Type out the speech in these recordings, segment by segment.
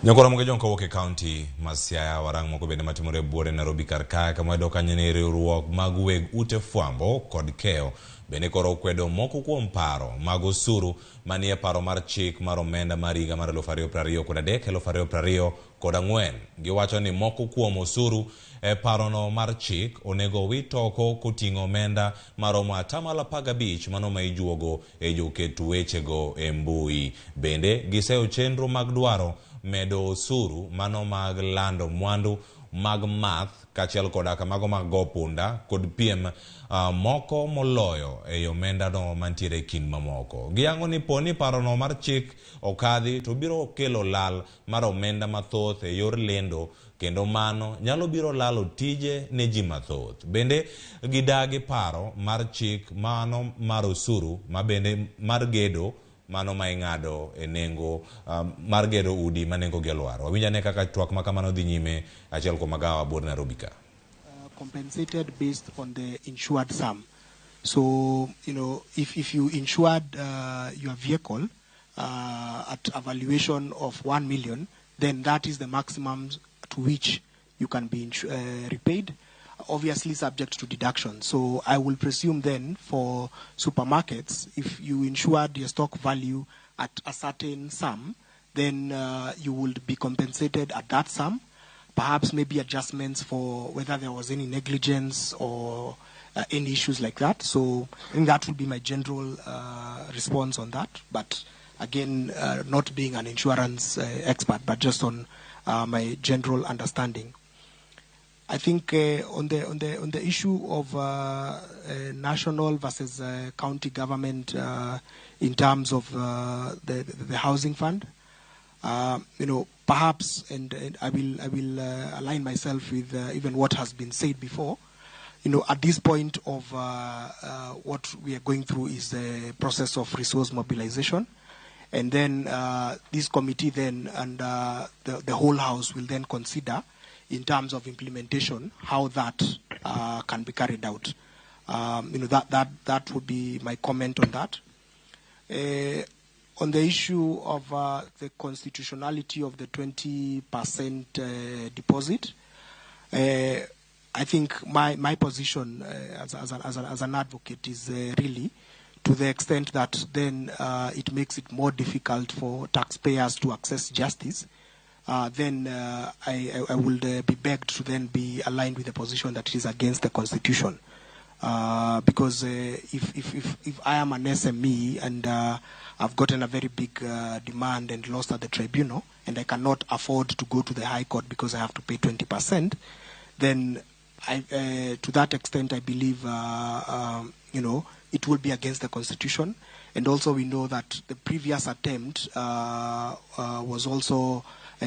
Nyakora mga jonka woke county Masiaya warang moko bende matimore buore Nairobi karkae kama edo kanyene riwruok mag weg ute fwambo kod keyo bende koro okwedo moko kuom paro mag osuru manie paro mar chik mar omenda mar higa mar 2023 kod 2024 kod 4. Giwacho ni moko kuom osuru parono mar chik onego wit oko koting'o omenda maromo 15% mano ma ijuogo e joket wechego e mbui. Bende giseyo chenro mag dwaro medo osuru mano mag lando mwandu mag math kachiel koda kamago mag go punda kod piem moko moloyo e omenda no mantiere kin mamoko. Giyango ni poni parono mar chik okadhi to biro kelo lal mar omenda mathoth e yor lendo kendo mano nyalo biro lalo tije ne ji mathoth. Bende gidagi paro mar chik mano mar osuru ma bende mar gedo mano ma ing'ado e nengo mar gedo udi ma nengo gi olwar. Wawinjane kaka twak ma kamano dhi nyime achiel kuom magawa bor Nairobi ka. Compensated based on the insured sum. So, you know, if you insured your vehicle at a valuation of 1 million, then that is the maximum to which you can be repaid, obviously subject to deduction. So I will presume then for supermarkets, if you insured your stock value at a certain sum, then you will be compensated at that sum. Perhaps maybe adjustments for whether there was any negligence or any issues like that. So I think that would be my general response on that. But again, not being an insurance expert, but just on my general understanding. I think on the issue of national versus county government in terms of the housing fund, you know, perhaps, and I will align myself with even what has been said before. You know, at this point of what we are going through is the process of resource mobilization, and then this committee then and the whole house will then consider in terms of implementation how that can be carried out. You know, that would be my comment on that. On the issue of the constitutionality of the 20% deposit, I think my position as an advocate is really to the extent that then it makes it more difficult for taxpayers to access justice. Then I will be begged to then be aligned with the position that it is against the Constitution. Because if I am an SME and I've gotten a very big demand and lost at the tribunal, and I cannot afford to go to the High Court because I have to pay 20%, then to that extent I believe you know, it will be against the Constitution. And also we know that the previous attempt was also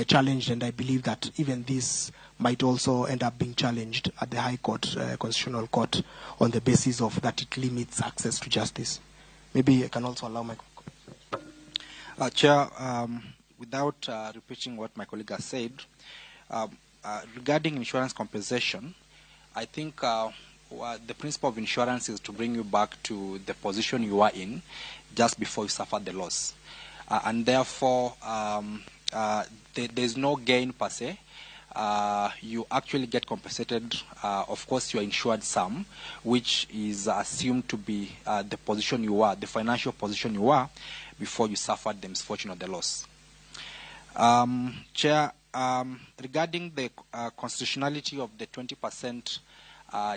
challenged, and I believe that even this might also end up being challenged at the High Court, Constitutional Court, on the basis of that it limits access to justice. Maybe I can also allow my... Chair, without repeating what my colleague has said, regarding insurance compensation, I think the principle of insurance is to bring you back to the position you are in just before you suffered the loss. And therefore, there's no gain per se. You actually get compensated, of course, your insured sum, which is assumed to be the position you are, the financial position you are, before you suffered the misfortune of the loss. Chair, regarding the constitutionality of the 20%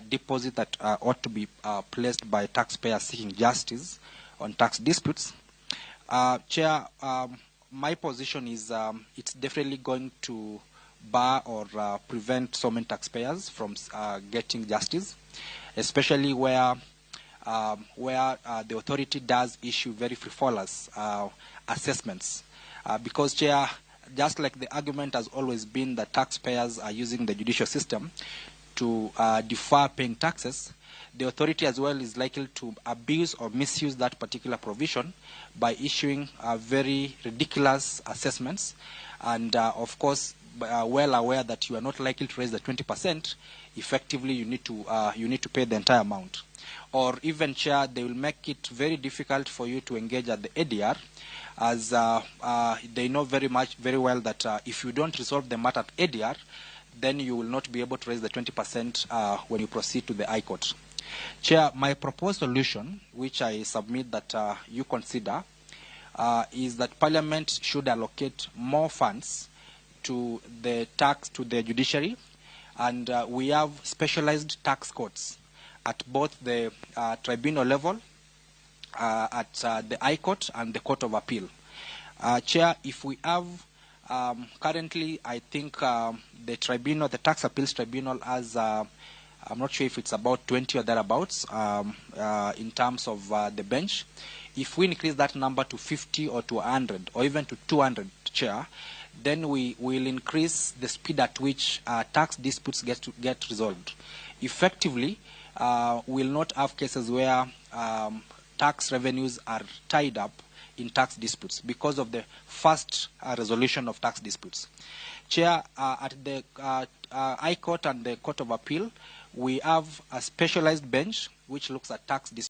deposit that ought to be placed by taxpayers seeking justice on tax disputes, Chair, my position is it's definitely going to bar or prevent so many taxpayers from getting justice, especially where the authority does issue very frivolous assessments. Because, Chair, just like the argument has always been that taxpayers are using the judicial system to defer paying taxes, the authority as well is likely to abuse or misuse that particular provision by issuing very ridiculous assessments. And of course, well aware that you are not likely to raise the 20%, effectively you need to pay the entire amount. Or even, Chair, they will make it very difficult for you to engage at the ADR as they know very well that if you don't resolve the matter at ADR, then you will not be able to raise the 20% when you proceed to the High Court. Chair, my proposed solution, which I submit that you consider, is that Parliament should allocate more funds to the judiciary, and we have specialized tax courts at both the tribunal level, at the High Court and the Court of Appeal. Chair, if we have currently, I think the tribunal, the Tax Appeals Tribunal, has I'm not sure if it's about 20 or thereabouts in terms of the bench. If we increase that number to 50 or to 100 or even to 200, Chair, then we will increase the speed at which tax disputes get resolved. Effectively, we will not have cases where tax revenues are tied up in tax disputes because of the fast resolution of tax disputes. Chair, at the High Court and the Court of Appeal, we have a specialized bench which looks at tax disputes.